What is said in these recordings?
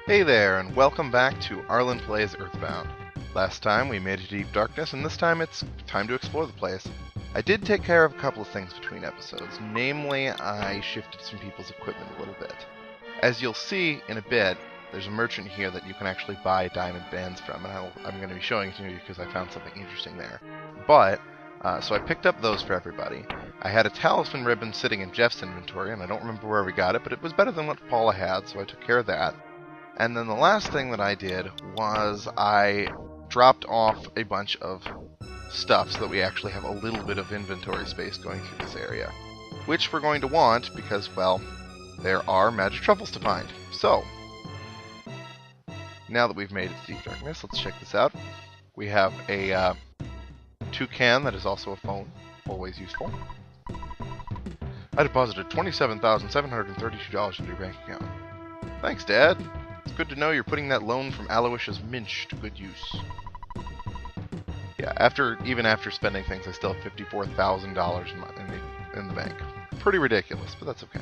Hey there, and welcome back to Arlin Plays EarthBound. Last time we made it to Deep Darkness, and this time it's time to explore the place. I did take care of a couple of things between episodes, namely I shifted some people's equipment a little bit. As you'll see in a bit, there's a merchant here that you can actually buy diamond bands from, and I'm going to be showing it to you because I found something interesting there. So I picked up those for everybody. I had a talisman ribbon sitting in Jeff's inventory, and I don't remember where we got it, but it was better than what Paula had, so I took care of that. And then the last thing that I did was I dropped off a bunch of stuff so that we actually have a little bit of inventory space going through this area. Which we're going to want because, well, there are magic truffles to find. So, now that we've made it to Deep Darkness, let's check this out. We have a toucan that is also a phone, always useful. I deposited $27,732 into your bank account. Thanks, Dad. It's good to know you're putting that loan from Aloysius Minch to good use. Yeah, even after spending things, I still have $54,000 in the bank. Pretty ridiculous, but that's okay.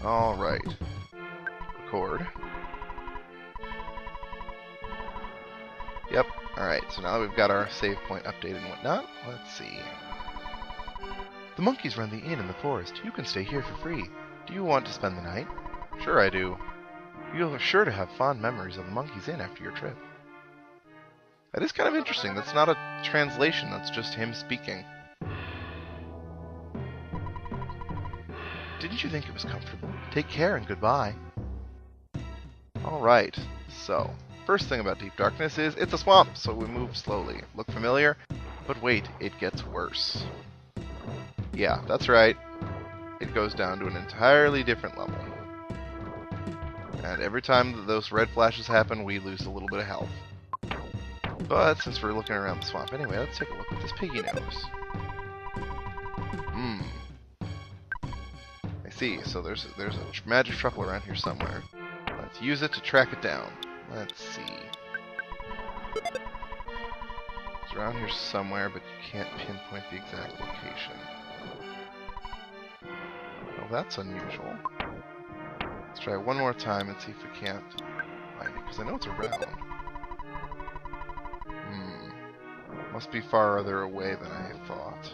Alright. Record. Yep, alright, so now that we've got our save point updated and whatnot, let's see. The monkeys run the inn in the forest. You can stay here for free. Do you want to spend the night? Sure I do. You'll be sure to have fond memories of the Monkey's Inn after your trip. That is kind of interesting. That's not a translation. That's just him speaking. Didn't you think it was comfortable? Take care and goodbye. Alright, so, first thing about Deep Darkness is it's a swamp, so we move slowly. Look familiar? But wait, it gets worse. Yeah, that's right. It goes down to an entirely different level. And every time that those red flashes happen, we lose a little bit of health. But since we're looking around the swamp anyway, let's take a look at this piggy nose. I see, so there's a magic truffle around here somewhere. Let's use it to track it down. Let's see. It's around here somewhere, but you can't pinpoint the exact location. Well, that's unusual. Let's try it one more time and see if we can't find it, because I know it's around. Must be farther away than I thought.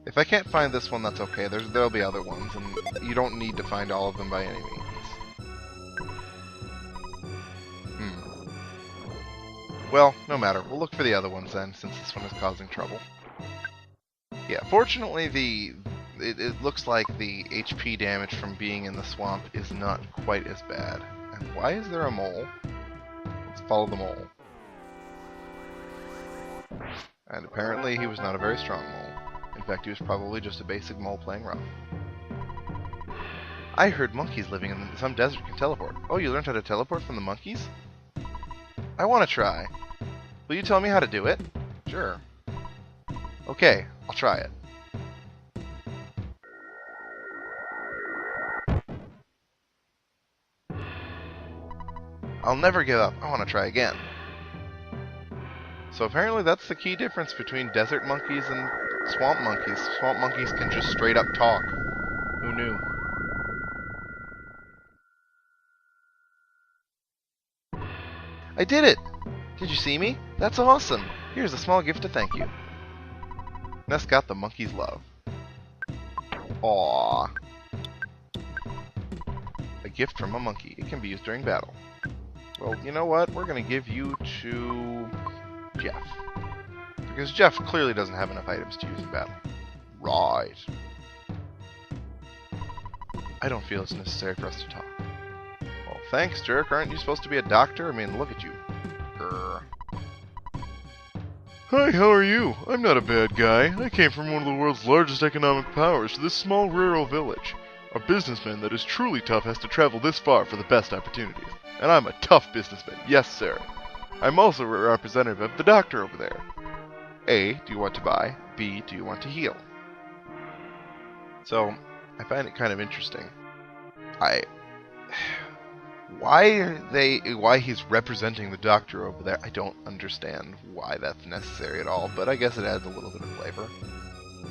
If I can't find this one, that's okay. There'll be other ones, and you don't need to find all of them by any means. Well, no matter. We'll look for the other ones then, since this one is causing trouble. Yeah, fortunately, it looks like the HP damage from being in the swamp is not quite as bad. And why is there a mole? Let's follow the mole. And apparently he was not a very strong mole. In fact, he was probably just a basic mole playing rough. I heard monkeys living in some desert can teleport. Oh, you learned how to teleport from the monkeys? I want to try. Will you tell me how to do it? Sure. Okay, I'll try it. I'll never give up. I want to try again. So apparently that's the key difference between desert monkeys and swamp monkeys. Swamp monkeys can just straight up talk. Who knew? I did it! Did you see me? That's awesome! Here's a small gift to thank you. Ness got the monkey's love. Aww. A gift from a monkey. It can be used during battle. Well, you know what? We're going to give you to Jeff. Because Jeff clearly doesn't have enough items to use in battle. Right. I don't feel it's necessary for us to talk. Well, thanks, jerk. Aren't you supposed to be a doctor? I mean, look at you. Grr. Hi, how are you? I'm not a bad guy. I came from one of the world's largest economic powers to this small rural village. A businessman that is truly tough has to travel this far for the best opportunities. And I'm a tough businessman, yes sir. I'm also a representative of the doctor over there. A, do you want to buy? B, do you want to heal? So, I find it kind of interesting. Why he's representing the doctor over there, I don't understand why that's necessary at all, but I guess it adds a little bit of flavor.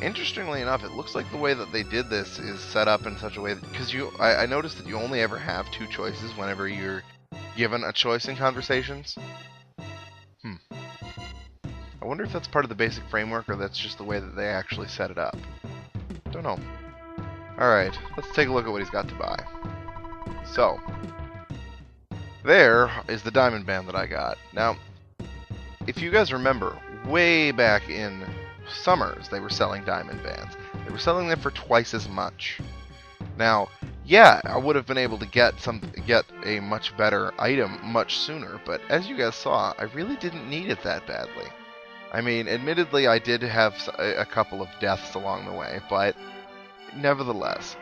Interestingly enough, it looks like the way that they did this is set up in such a way that, because I noticed that you only ever have two choices whenever you're given a choice in conversations. I wonder if that's part of the basic framework or that's just the way that they actually set it up. Don't know. Alright, let's take a look at what he's got to buy. So, there is the diamond band that I got. Now, if you guys remember, way back in Summers, they were selling diamond bands. They were selling them for twice as much. Now, yeah, I would have been able to get a much better item much sooner, but as you guys saw, I really didn't need it that badly. I mean, admittedly, I did have a couple of deaths along the way, but nevertheless,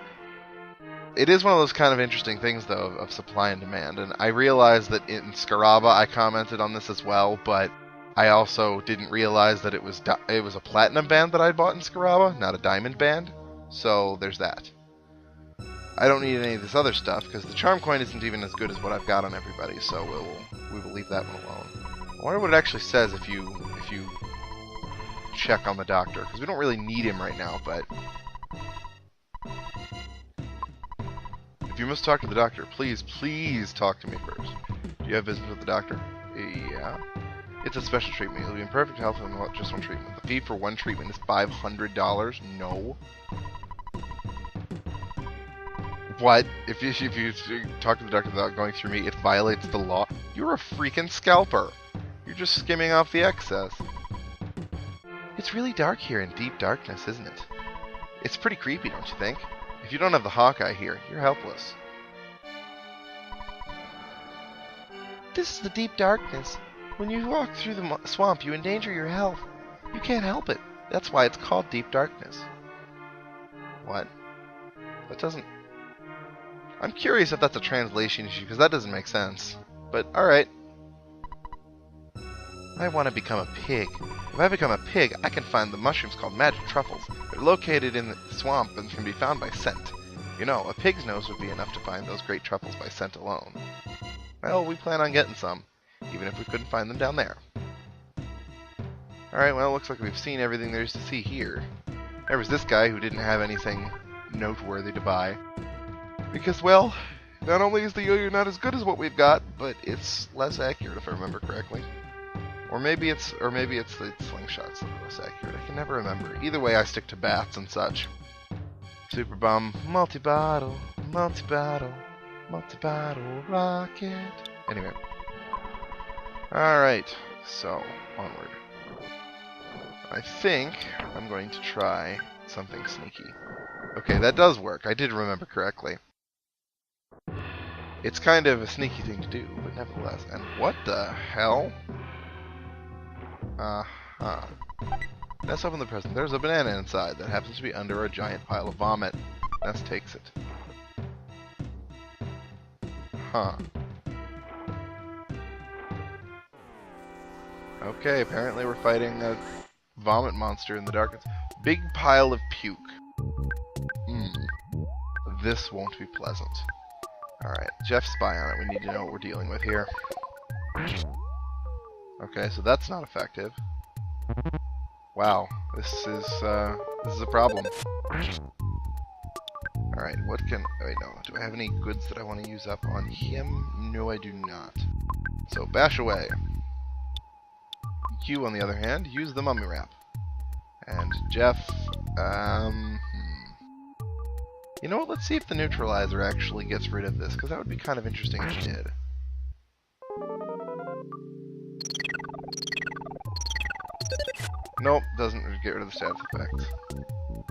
it is one of those kind of interesting things, though, of supply and demand. And I realized that in Scaraba, I commented on this as well, but I also didn't realize that it was a platinum band that I bought in Scaraba, not a diamond band. So there's that. I don't need any of this other stuff because the charm coin isn't even as good as what I've got on everybody. So we will leave that one alone. I wonder what it actually says if you check on the doctor, because we don't really need him right now, but if you must talk to the doctor, please talk to me first. Do you have business with the doctor? Yeah. It's a special treatment. You'll be in perfect health in just one treatment. The fee for one treatment is $500. No. What? If you talk to the doctor without going through me, it violates the law. You're a freaking scalper. You're just skimming off the excess. It's really dark here in deep darkness, isn't it? It's pretty creepy, don't you think? If you don't have the Hawkeye here, you're helpless. This is the deep darkness. When you walk through the swamp, you endanger your health. You can't help it. That's why it's called deep darkness. What? That doesn't... I'm curious if that's a translation issue, because that doesn't make sense. But, alright. I want to become a pig. If I become a pig, I can find the mushrooms called magic truffles. They're located in the swamp and can be found by scent. You know, a pig's nose would be enough to find those great truffles by scent alone. Well, we plan on getting some, even if we couldn't find them down there. Alright, well, looks like we've seen everything there is to see here. There was this guy who didn't have anything noteworthy to buy. Because, well, not only is the yo-yo not as good as what we've got, but it's less accurate if I remember correctly. Or maybe it's the slingshots that are less accurate. I can never remember. Either way, I stick to bats and such. Super Bum, multi-bottle, multi-bottle, multi-bottle rocket. Anyway. Alright, so, onward. I think I'm going to try something sneaky. Okay, that does work. I did remember correctly. It's kind of a sneaky thing to do, but nevertheless. And what the hell? Let's open the present. There's a banana inside that happens to be under a giant pile of vomit. Ness takes it. Huh. Okay, apparently we're fighting a vomit monster in the darkness. Big pile of puke. This won't be pleasant. Alright, Jeff's spy on it. We need to know what we're dealing with here. Okay, so that's not effective. Wow, this is a problem. Alright, what can... wait, no. Do I have any goods that I want to use up on him? No, I do not. So, bash away. You, on the other hand, use the mummy wrap. And Jeff, you know what, let's see if the neutralizer actually gets rid of this, because that would be kind of interesting if it did. Nope, doesn't get rid of the status effect.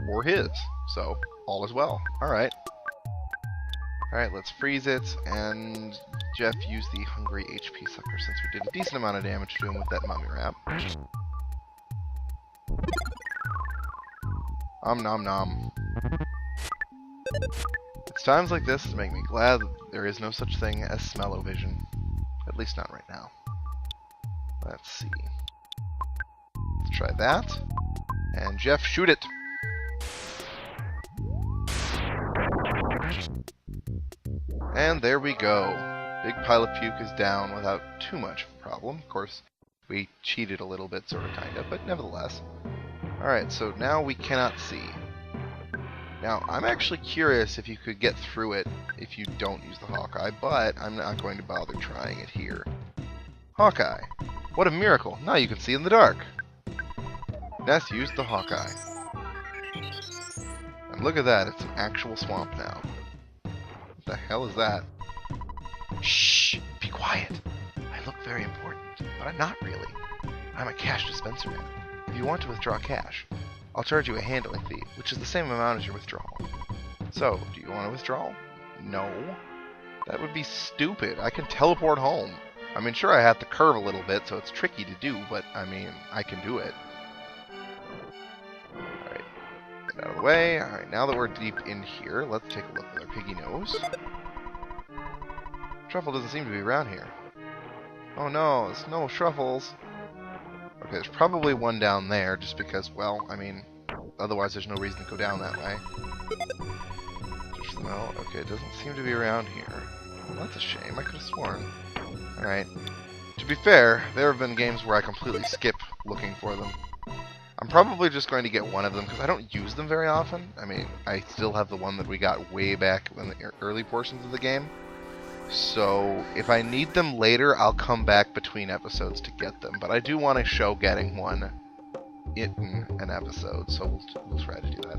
Or his, so all is well. Alright. Alright, let's freeze it, and Jeff used the hungry HP sucker since we did a decent amount of damage to him with that mummy wrap. Nom nom. It's times like this that make me glad that there is no such thing as smell-o-vision. At least not right now. Let's see. Let's try that. And Jeff, shoot it! And there we go. Big pile of puke is down without too much of a problem. Of course, we cheated a little bit, sort of, kinda, but nevertheless. Alright, so now we cannot see. Now, I'm actually curious if you could get through it if you don't use the Hawkeye, but I'm not going to bother trying it here. Hawkeye. What a miracle. Now you can see in the dark. Ness used the Hawkeye. And look at that, it's an actual swamp now. What the hell is that? Shh! Be quiet! I look very important, but I'm not really. I'm a cash dispenser man. If you want to withdraw cash, I'll charge you a handling fee, which is the same amount as your withdrawal. So, do you want to withdraw? No. That would be stupid. I can teleport home. I mean, sure, I have to curve a little bit, so it's tricky to do, but, I mean, I can do it. Alright. Get out of the way. Alright, now that we're deep in here, let's take a look at our piggy nose. Truffle doesn't seem to be around here. Oh no, there's no truffles. Okay, there's probably one down there, just because, well, I mean, otherwise there's no reason to go down that way. No, okay, it doesn't seem to be around here. Well, that's a shame, I could have sworn. Alright. To be fair, there have been games where I completely skip looking for them. I'm probably just going to get one of them, because I don't use them very often. I mean, I still have the one that we got way back in the early portions of the game. So, if I need them later, I'll come back between episodes to get them. But I do want to show getting one in an episode, so we'll try to do that.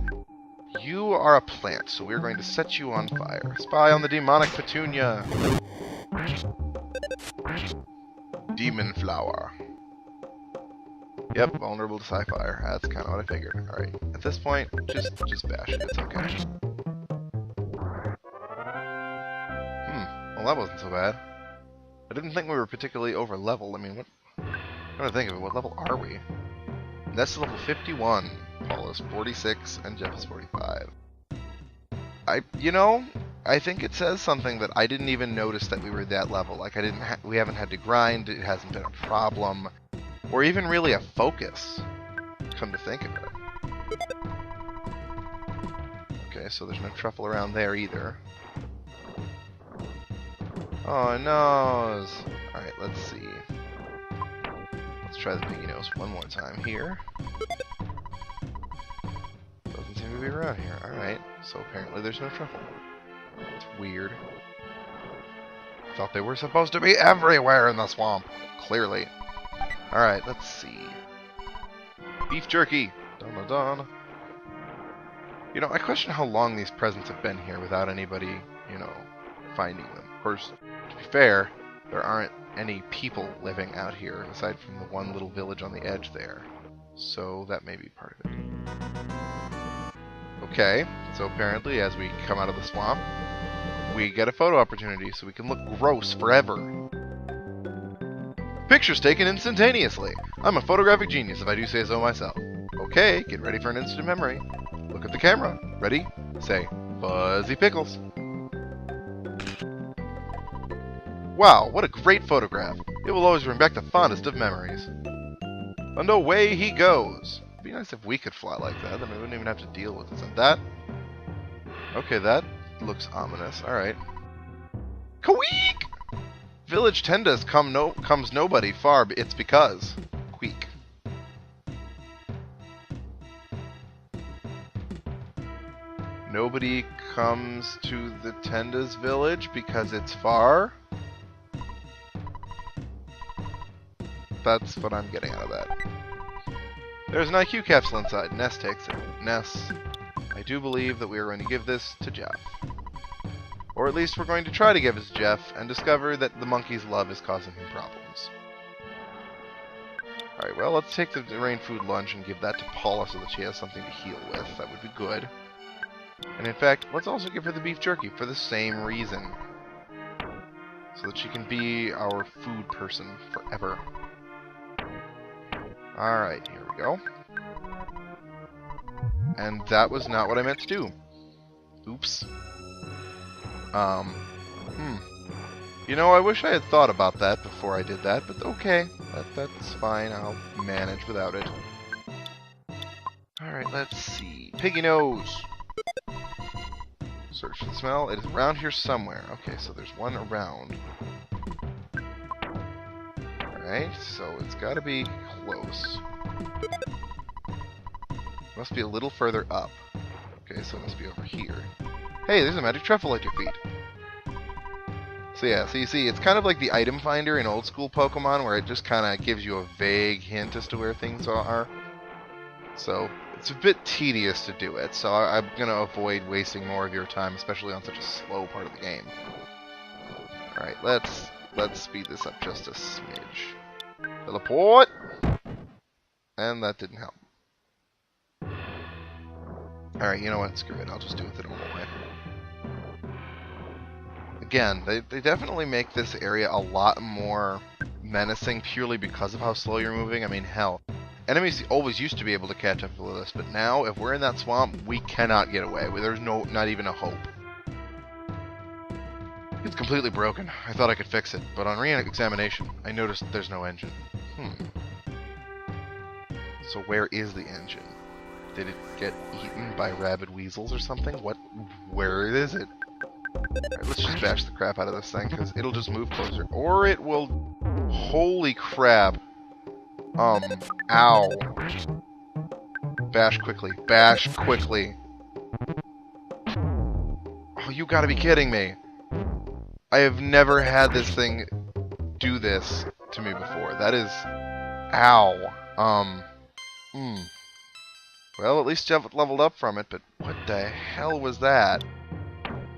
You are a plant, so we're going to set you on fire. Spy on the demonic Petunia! Demon flower. Yep, vulnerable to sci-fire. That's kind of what I figured. Alright, at this point, just bash it. It's okay. Well, that wasn't so bad. I didn't think we were particularly over-leveled. I mean, what... I'm trying to think of it. What level are we? Ness is level 51. Paul is 46, and Jeff is 45. You know, I think it says something that I didn't even notice that we were that level. Like, we haven't had to grind, it hasn't been a problem, or even really a focus, come to think of it. Okay, so there's no truffle around there either. Oh, no! Alright, let's see. Let's try the piggy nose one more time here. Doesn't seem to be around here. Alright, so apparently there's no truffle. It's weird. I thought they were supposed to be everywhere in the swamp. Clearly. Alright, let's see. Beef jerky! Dun dun dun. You know, I question how long these presents have been here without anybody, you know, finding them. Of course, to be fair, there aren't any people living out here, aside from the one little village on the edge there. So that may be part of it. Okay, so apparently as we come out of the swamp, we get a photo opportunity so we can look gross forever. Pictures taken instantaneously. I'm a photographic genius if I do say so myself. Okay, get ready for an instant memory. Look at the camera. Ready? Say, Fuzzy Pickles. Wow, what a great photograph. It will always bring back the fondest of memories. And away he goes. It'd be nice if we could fly like that, then we wouldn't even have to deal with it. Isn't that? Okay, that looks ominous. Alright. Queek! Village Tendas comes nobody far, it's because. Queek. Nobody comes to the Tendas village because it's far? That's what I'm getting out of that. There's an IQ capsule inside. Ness takes it. Ness, I do believe that we are going to give this to Jeff. Or at least we're going to try to give it to Jeff and discover that the monkey's love is causing him problems. Alright, well, let's take the rain food lunch and give that to Paula so that she has something to heal with. That would be good. And in fact, let's also give her the beef jerky for the same reason. So that she can be our food person forever. Alright, here we go. And that was not what I meant to do. Oops. You know, I wish I had thought about that before I did that, but okay. That's fine, I'll manage without it. Alright, let's see. Piggy nose! Search for the smell. It is around here somewhere. Okay, so there's one around. Alright, so it's gotta be close. Must be a little further up. Okay, so it must be over here. Hey, there's a magic truffle at your feet. So yeah, so you see, it's kind of like the item finder in old school Pokemon, where it just kind of gives you a vague hint as to where things are. So it's a bit tedious to do it, so I'm going to avoid wasting more of your time, especially on such a slow part of the game. Alright, let's speed this up just a smidge. Teleport! And that didn't help. Alright, you know what? Screw it. I'll just do it the normal way. Again, they definitely make this area a lot more menacing purely because of how slow you're moving. I mean, hell, enemies always used to be able to catch up with us, but now, if we're in that swamp, we cannot get away. There's not even a hope. It's completely broken. I thought I could fix it, but on re-examination, I noticed there's no engine. So where is the engine? Did it get eaten by rabid weasels or something? Where is it? Alright, let's just bash the crap out of this thing, because it'll just move closer. Or it will... Holy crap. Ow. Bash quickly. Bash quickly. Oh, you gotta be kidding me. I have never had this thing do this to me before. That is... Ow. Well, at least Jeff leveled up from it, but what the hell was that?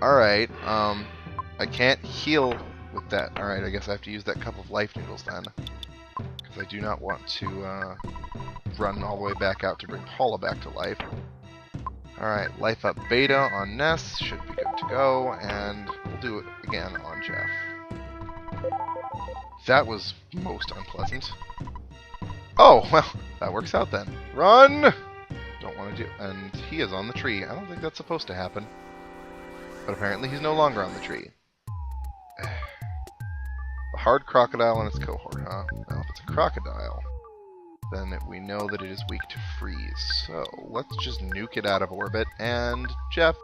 Alright, I can't heal with that. Alright, I guess I have to use that cup of life noodles then. Because I do not want to run all the way back out to bring Paula back to life. Alright, life up beta on Ness, should be good to go, and we'll do it again on Jeff. That was most unpleasant. Oh, well, that works out then. Run! Don't want to do... And he is on the tree. I don't think that's supposed to happen. But apparently he's no longer on the tree. The hard crocodile and its cohort, huh? Now, if it's a crocodile, then we know that it is weak to freeze. So, let's just nuke it out of orbit. And, Jeff,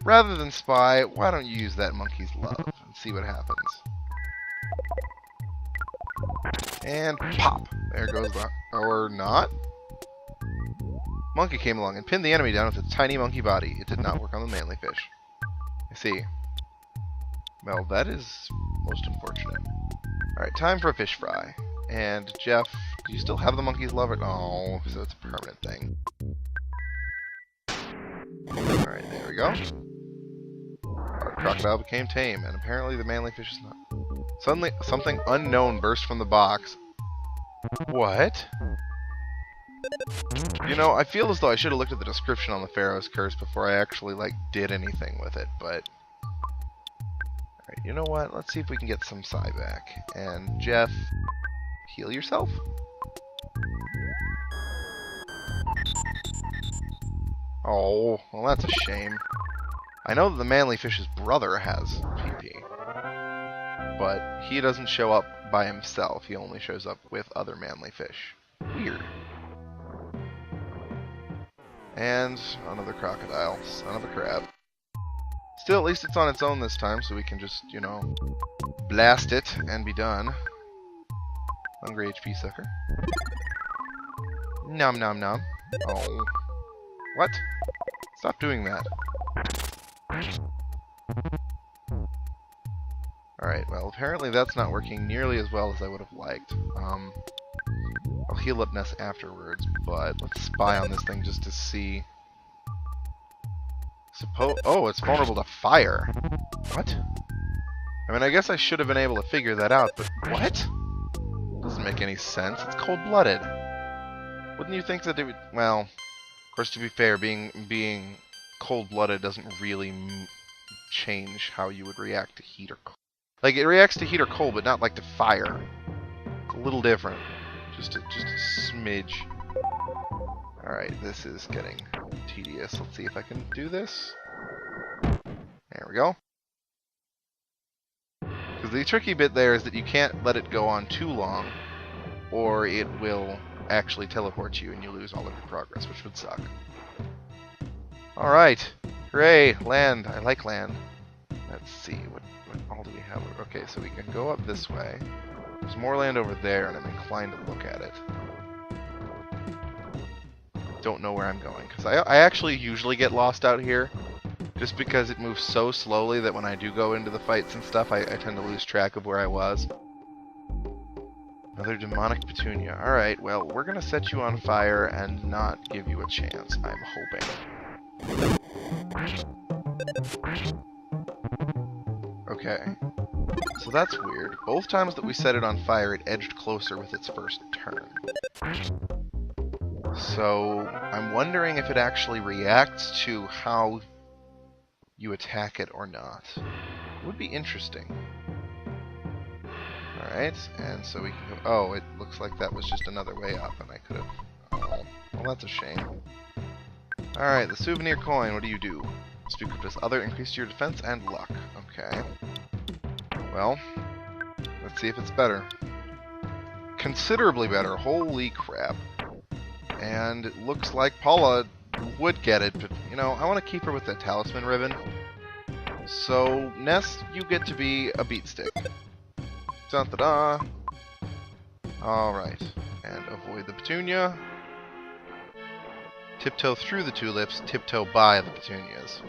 rather than spy, why don't you use that monkey's love and see what happens. And pop! There goes the... Or not? Monkey came along and pinned the enemy down with its tiny monkey body. It did not work on the manly fish. I see. Well, that is most unfortunate. Alright, time for a fish fry. And, Jeff, do you still have the monkey's love? Oh, so it's a permanent thing. Alright, there we go. Our crocodile became tame, and apparently the manly fish is not. Suddenly, something unknown burst from the box. What? You know, I feel as though I should have looked at the description on the Pharaoh's Curse before I actually, did anything with it, but... Alright, you know what? Let's see if we can get some Psy back. And, Jeff, heal yourself? Oh, well that's a shame. I know that the manly fish's brother has PP, but he doesn't show up by himself. He only shows up with other manly fish. Weird. And another crocodile. Son of a crab. Still, at least it's on its own this time, so we can just, you know, blast it and be done. Hungry HP sucker. Nom nom nom. Oh. What? Stop doing that. Alright, well, apparently that's not working nearly as well as I would have liked. I'll heal up Ness afterwards, but let's spy on this thing just to see. Oh, it's vulnerable to fire. What? I mean, I guess I should have been able to figure that out, but what? Doesn't make any sense. It's cold-blooded. Wouldn't you think that it would... Well, of course, to be fair, being cold-blooded doesn't really change how you would react to heat or cold. Like, it reacts to heat or cold, but not like to fire. It's a little different. Just a smidge. Alright, this is getting tedious. Let's see if I can do this. There we go. Because the tricky bit there is that you can't let it go on too long, or it will actually teleport you and you lose all of your progress, which would suck. Alright. Hooray! Land. I like land. Let's see. What all do we have? Okay, so we can go up this way. There's more land over there, and I'm inclined to look at it. don't know where I'm going. Because I actually usually get lost out here, just because it moves so slowly that when I do go into the fights and stuff, I tend to lose track of where I was. Another demonic Petunia. Alright, well, we're going to set you on fire and not give you a chance, I'm hoping. Okay. So that's weird. Both times that we set it on fire, it edged closer with its first turn. So I'm wondering if it actually reacts to how you attack it or not. It would be interesting. Alright, and so we can go... Oh, it looks like that was just another way up, and I could have... Oh, well, that's a shame. Alright, the souvenir coin, what do you do? Speak with this other, increase your defense and luck. Okay. Well, let's see if it's better. Considerably better, holy crap. And it looks like Paula would get it, but, you know, I want to keep her with that talisman ribbon. So, Ness, you get to be a beat stick. Dun-da-da. Alright. And avoid the Petunia. Tiptoe through the tulips, tiptoe by the petunias.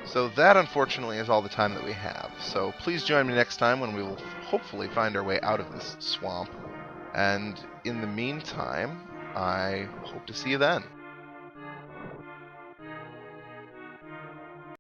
So that, unfortunately, is all the time that we have. So please join me next time when we will hopefully find our way out of this swamp. And in the meantime, I hope to see you then.